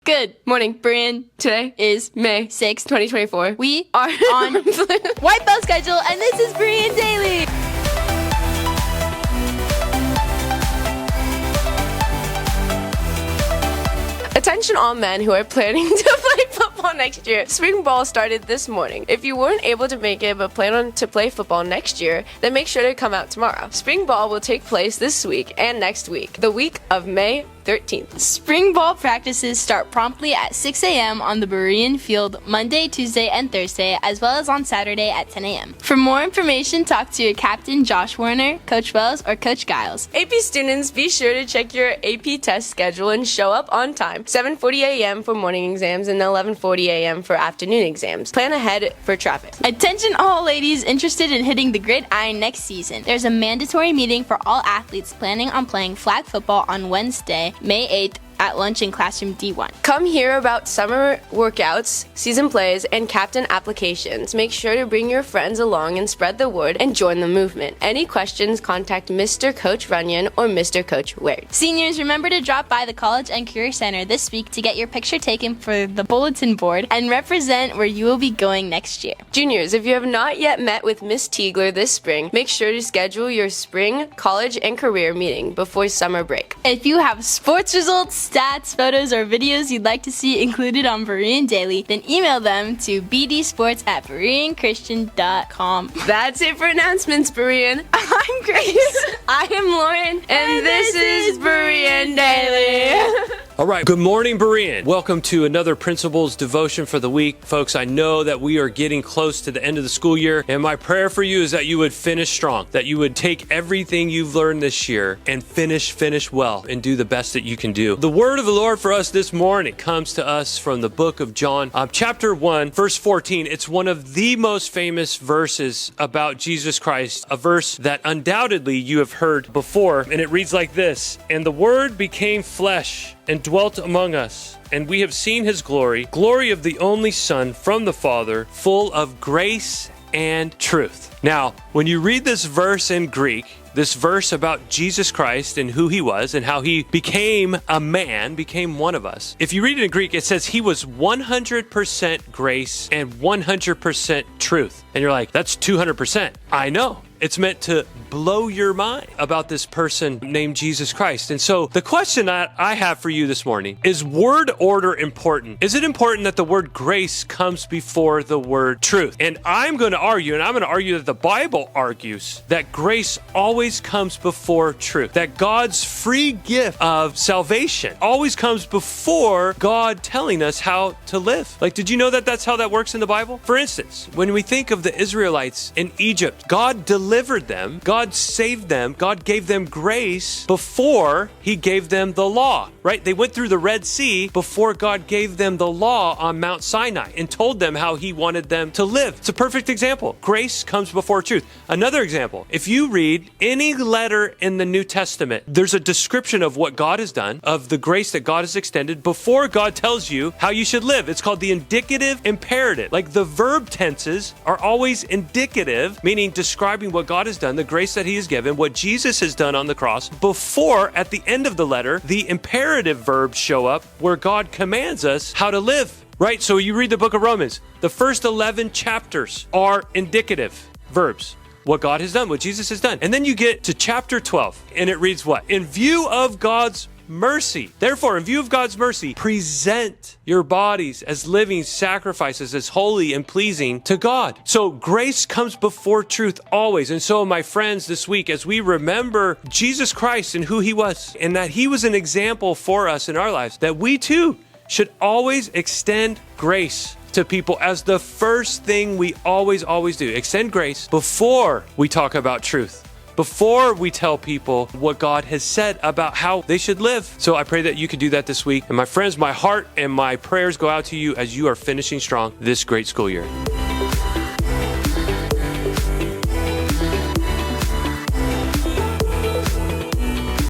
Good morning, Berean. Today is May 6th, 2024. We are on White Belt schedule, and this is Berean Daily. Attention all men who are planning to play football next year. Spring ball started this morning. If you weren't able to make it but plan on to play football next year, then make sure to come out tomorrow. Spring ball will take place this week and next week, the week of May 13th. Spring ball practices start promptly at 6 a.m. on the Berean field Monday, Tuesday, and Thursday, as well as on Saturday at 10 a.m. For more information, talk to your captain, Josh Warner, Coach Wells, or Coach Giles. AP students, be sure to check your AP test schedule and show up on time. 7:40 a.m. for morning exams and 11:40 a.m. for afternoon exams. Plan ahead for traffic. Attention all ladies interested in hitting the gridiron next season. There's a mandatory meeting for all athletes planning on playing flag football on Wednesday, May 8th, at lunch in classroom D1. Come hear about summer workouts, season plays, and captain applications. Make sure to bring your friends along and spread the word and join the movement. Any questions, contact Mr. Coach Runyon or Mr. Coach Wade. Seniors, remember to drop by the College and Career Center this week to get your picture taken for the bulletin board and represent where you will be going next year. Juniors, if you have not yet met with Miss Tiegler this spring, make sure to schedule your spring college and career meeting before summer break. If you have sports results, stats, photos, or videos you'd like to see included on Berean Daily, then email them to bdsports@bereanchristian.com. That's it for announcements, Berean. I'm Grace. I am Lauren, and this is Berean Daily. All right, good morning, Berean. Welcome to another Principles Devotion for the week. Folks, I know that we are getting close to the end of the school year, and my prayer for you is that you would finish strong, that you would take everything you've learned this year and finish well and do the best that you can do. The word of the Lord for us this morning comes to us from the book of John, chapter 1, verse 14. It's one of the most famous verses about Jesus Christ, a verse that undoubtedly you have heard before, and it reads like this: "And the Word became flesh and dwelt among us, and we have seen his glory, glory of the only Son from the Father, full of grace and truth." Now, when you read this verse in Greek, this verse about Jesus Christ and who he was and how he became a man, became one of us. If you read it in Greek, it says he was 100% grace and 100% truth. And you're like, that's 200%. I know. It's meant to blow your mind about this person named Jesus Christ. And so the question that I have for you this morning is word order important? Is it important that the word grace comes before the word truth? And I'm going to argue that the Bible argues that grace always comes before truth, that God's free gift of salvation always comes before God telling us how to live. Like, did you know that that's how that works in the Bible? For instance, when we think of the Israelites in Egypt, God delivered them, God saved them, God gave them grace before he gave them the law, right? They went through the Red Sea before God gave them the law on Mount Sinai and told them how he wanted them to live. It's a perfect example. Grace comes before truth. Another example, if you read any letter in the New Testament, there's a description of what God has done, of the grace that God has extended before God tells you how you should live. It's called the indicative imperative. Like the verb tenses are always indicative, meaning describing what God has done, the grace that he has given, what Jesus has done on the cross, before at the end of the letter, the imperative verbs show up where God commands us how to live, right? So you read the book of Romans, the first 11 chapters are indicative verbs. What God has done, what Jesus has done. And then you get to chapter 12 and it reads what? In view of God's mercy. Therefore, in view of God's mercy, present your bodies as living sacrifices, as holy and pleasing to God. So grace comes before truth always. And so, my friends, this week, as we remember Jesus Christ and who he was, and that he was an example for us in our lives, that we too should always extend grace to people as the first thing we always do. Extend grace before we talk about truth, before we tell people what God has said about how they should live. So I pray that you could do that this week. And my friends, my heart and my prayers go out to you as you are finishing strong this great school year.